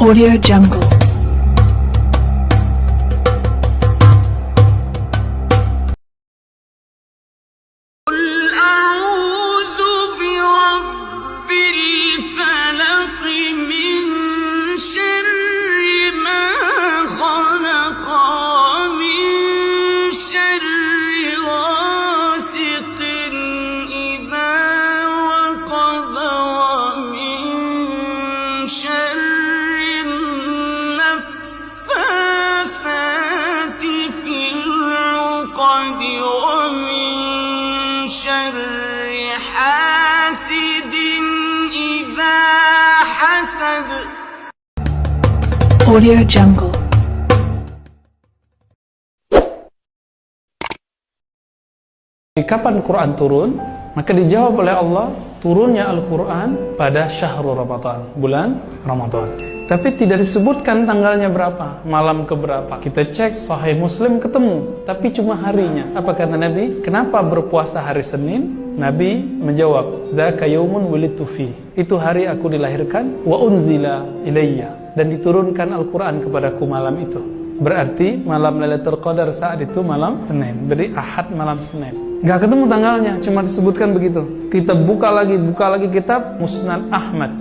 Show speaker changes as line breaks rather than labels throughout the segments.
Audio Jungle. Audio Jungle.
Kapan Quran turun? Maka dijawab oleh Allah, turunnya Al-Quran pada syahrul Ramadan, bulan Ramadan. Tapi tidak disebutkan tanggalnya berapa, malam keberapa. Kita cek Sahih Muslim ketemu, tapi cuma harinya. Apa kata Nabi? Kenapa berpuasa hari Senin? Nabi menjawab, "Dzaka yaumun wulidtu fi." Itu hari aku dilahirkan, wa unzila ilayya, dan diturunkan Al-Quran kepadaku malam itu. Berarti malam Lailatul Qadar saat itu malam Senin. Berarti Ahad malam Senin. Nggak ketemu tanggalnya, cuma disebutkan begitu. Kita buka lagi kitab Musnad Ahmad.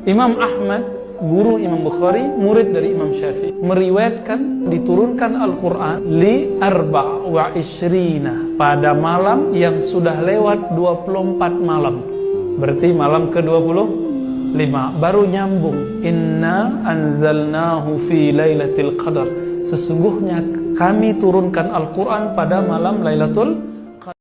Imam Ahmad, guru Imam Bukhari, murid dari Imam Syafi'i, meriwayatkan diturunkan Al-Quran li arba' wa ishrina, pada malam yang sudah lewat 24 malam. Berarti malam ke-25 baru nyambung. Inna anzalnahu fi lailatul qadar. Sesungguhnya kami turunkan Al-Quran pada malam Lailatul Qadar.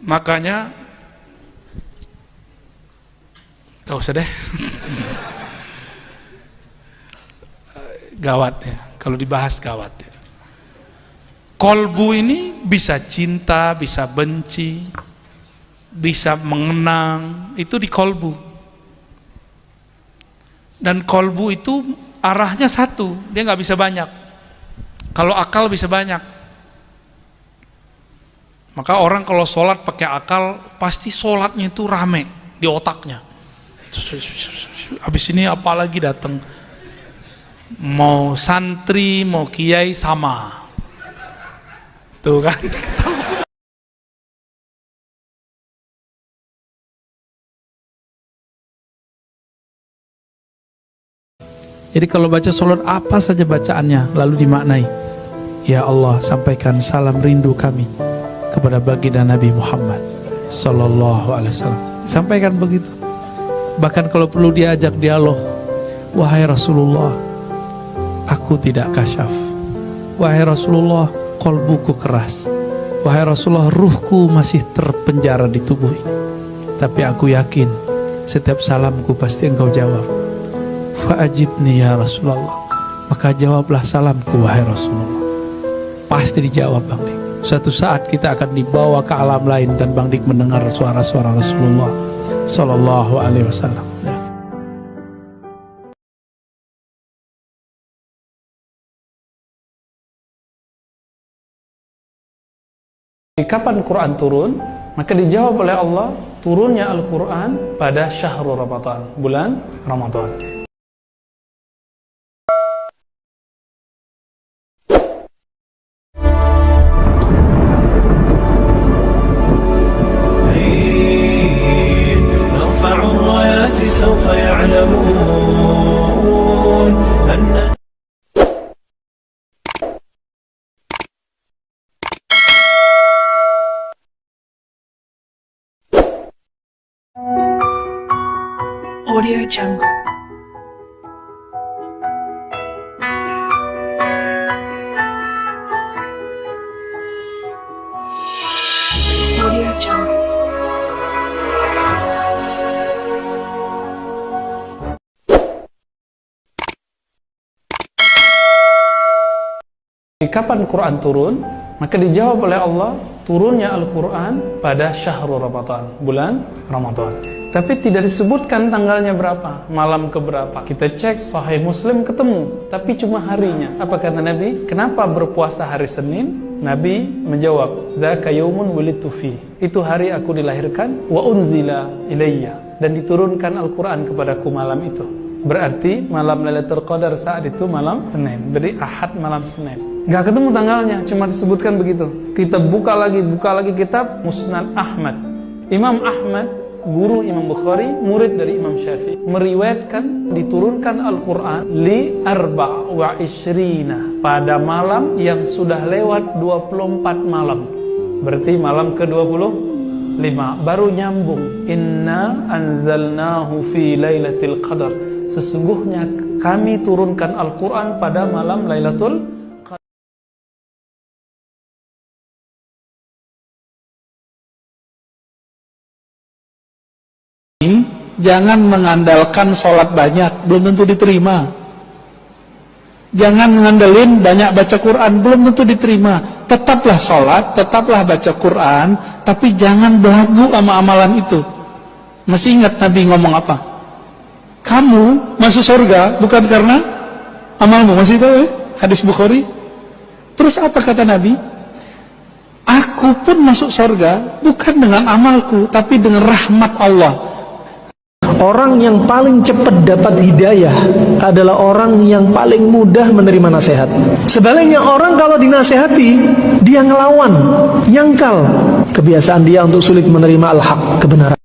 Makanya gak usah deh. Gawat ya, kalau dibahas gawat ya. Kolbu ini bisa cinta, bisa benci, bisa mengenang, itu di kolbu. Dan kolbu itu arahnya satu, dia nggak bisa banyak. Kalau akal bisa banyak. Maka orang kalau sholat pakai akal, pasti sholatnya itu rame di otaknya. Habis ini apalagi datang, mau santri, mau kiai sama. Tuh kan. Jadi kalau baca sholat apa saja bacaannya lalu dimaknai, ya Allah sampaikan salam rindu kami kepada baginda Nabi Muhammad Sallallahu Alaihi Wasallam. Sampaikan begitu. Bahkan kalau perlu diajak dialog, wahai Rasulullah, aku tidak kasyaf. Wahai Rasulullah, kolbuku keras. Wahai Rasulullah, ruhku masih terpenjara di tubuh ini. Tapi aku yakin setiap salamku pasti engkau jawab. Fa'ajibni ya Rasulullah, maka jawablah salamku wahai Rasulullah. Pasti dijawab Bang Dik. Suatu saat kita akan dibawa ke alam lain dan Bang Dik mendengar suara-suara Rasulullah Sallallahu Alaihi Wasallam.
Kapan Quran turun? Maka dijawab oleh Allah, turunnya Al-Quran pada syahrul Ramadan, bulan Ramadan.
سوف يعلمون أن
Audio Jungle. Audio Jungle.
Kapan Quran turun? Maka dijawab oleh Allah, turunnya Al-Quran pada syahrul Ramadan, bulan Ramadan. Tapi tidak disebutkan tanggalnya berapa, malam keberapa. Kita cek Sahih Muslim ketemu, tapi cuma harinya. Apa kata Nabi? Kenapa berpuasa hari Senin? Nabi menjawab, "Dzaka yaumun wulidtu fi." Itu hari aku dilahirkan, wa unzila ilayya, dan diturunkan Al-Qur'an kepadaku malam itu. Berarti malam Lailatul Qadar saat itu malam Senin. Berarti Ahad malam Senin. Nggak ketemu tanggalnya, cuma disebutkan begitu. Kita buka lagi kitab Musnad Ahmad. Imam Ahmad, guru Imam Bukhari, murid dari Imam Syafi'i, meriwayatkan diturunkan Al-Quran li arba' wa ishrina, pada malam yang sudah lewat 24 malam. Berarti malam ke-25 baru nyambung. Inna anzalnahu fi lailatul qadar. Sesungguhnya kami turunkan Al-Quran pada malam Lailatul Qadar.
Jangan mengandalkan sholat banyak, belum tentu diterima. Jangan mengandalkan banyak baca Quran, belum tentu diterima. Tetaplah sholat, tetaplah baca Quran, tapi jangan belagu sama amalan itu. Masih ingat Nabi ngomong apa? Kamu masuk surga bukan karena amalmu. Masih tahu ya? Hadis Bukhari. Terus apa kata Nabi? Aku pun masuk surga bukan dengan amalku, tapi dengan rahmat Allah.
Orang yang paling cepat dapat hidayah adalah orang yang paling mudah menerima nasihat. Sebaliknya orang kalau dinasehati, dia ngelawan, nyangkal. Kebiasaan dia untuk sulit menerima al-haq, kebenaran.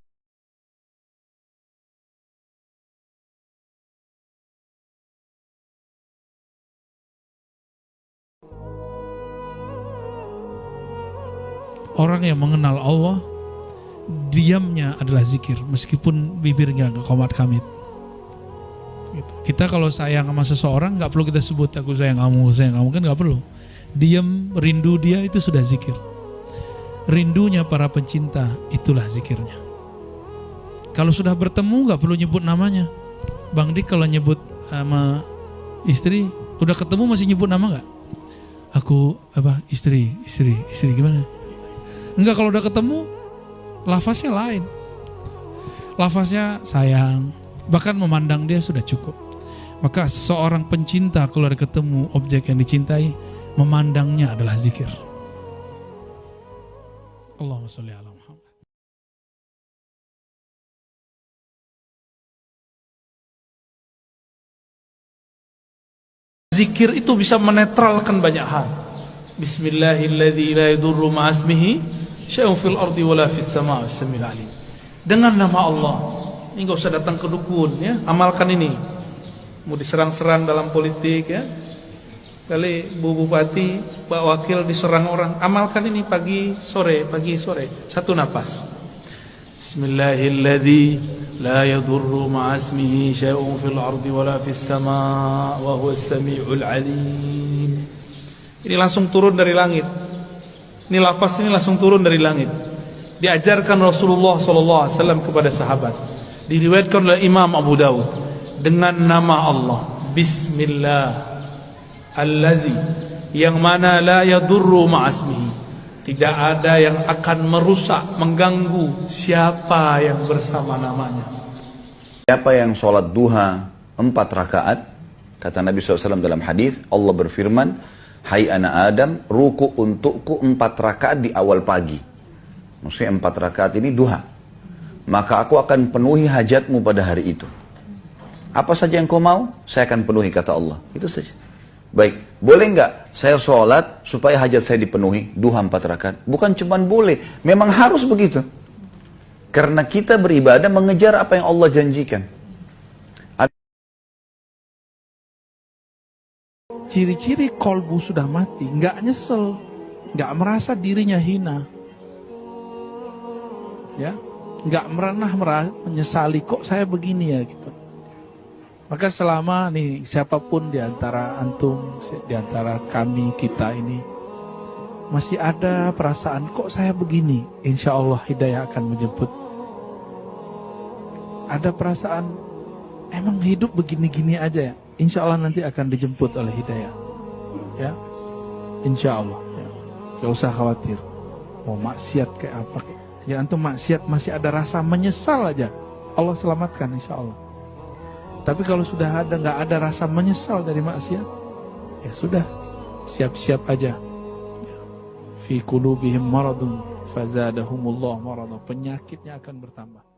Orang yang mengenal Allah, diamnya adalah zikir, meskipun bibirnya nggak komat kamit. Gitu. Kita kalau sayang sama seseorang nggak perlu kita sebut aku sayang kamu kan nggak perlu. Diam, rindu dia itu sudah zikir. Rindunya para pencinta itulah zikirnya. Kalau sudah bertemu nggak perlu nyebut namanya. Bang Dik kalau nyebut sama istri, udah ketemu masih nyebut nama nggak? Aku apa istri gimana? Enggak, kalau udah ketemu lafaznya lain. Lafaznya sayang, bahkan memandang dia sudah cukup. Maka seorang pencinta kalau ada ketemu objek yang dicintai, memandangnya adalah zikir. Allahumma sholli ala Muhammad. Zikir itu bisa menetralkan banyak hal. Bismillahilladzi la yadurru ma'asmihi syai'un fil ardi wala fis sama' was-sami'ul 'alim. Dengan nama Allah. Ini enggak usah datang ke dukun ya, amalkan ini. Mau diserang-serang dalam politik ya. Kali Bu Bupati, Pak Wakil diserang orang, amalkan ini pagi sore. Satu napas. Bismillahilladzi la yadurru ma'asmihi syai'un fil ardi wala fis sama' wa huwas sami'ul 'alim. Ini langsung turun dari langit. Ini lafaz ini langsung turun dari langit. Diajarkan Rasulullah SAW kepada sahabat. Diriwayatkan oleh Imam Abu Dawud. Dengan nama Allah, Bismillah, Allazi, yang mana la yadurru ma'asmihi, tidak ada yang akan merusak, mengganggu siapa yang bersama namanya.
Siapa yang sholat duha 4 rakaat, kata Nabi SAW dalam hadis, Allah berfirman, hai anak Adam, ruku untukku 4 rakaat di awal pagi. Maksudnya 4 rakaat ini duha. Maka aku akan penuhi hajatmu pada hari itu. Apa saja yang kau mau, saya akan penuhi, kata Allah. Itu saja. Baik, boleh nggak saya sholat supaya hajat saya dipenuhi, duha 4 rakaat? Bukan cuma boleh, memang harus begitu. Karena kita beribadah mengejar apa yang Allah janjikan.
Ciri-ciri kolbu sudah mati, nggak nyesel, nggak merasa dirinya hina, ya, nggak pernah menyesali kok saya begini ya gitu. Maka selama nih siapapun di antara antum, di antara kami kita ini masih ada perasaan kok saya begini, insya Allah hidayah akan menjemput. Ada perasaan emang hidup begini-gini aja ya, insya Allah nanti akan dijemput oleh hidayah, ya, insya Allah. Ya. Gak usah khawatir. Mau maksiat kayak apa? Ya antum maksiat masih ada rasa menyesal aja, Allah selamatkan insya Allah. Tapi kalau sudah ada nggak ada rasa menyesal dari maksiat, ya sudah, siap-siap aja. fi qulubihim maradun fazadahumullah marada, penyakitnya akan bertambah.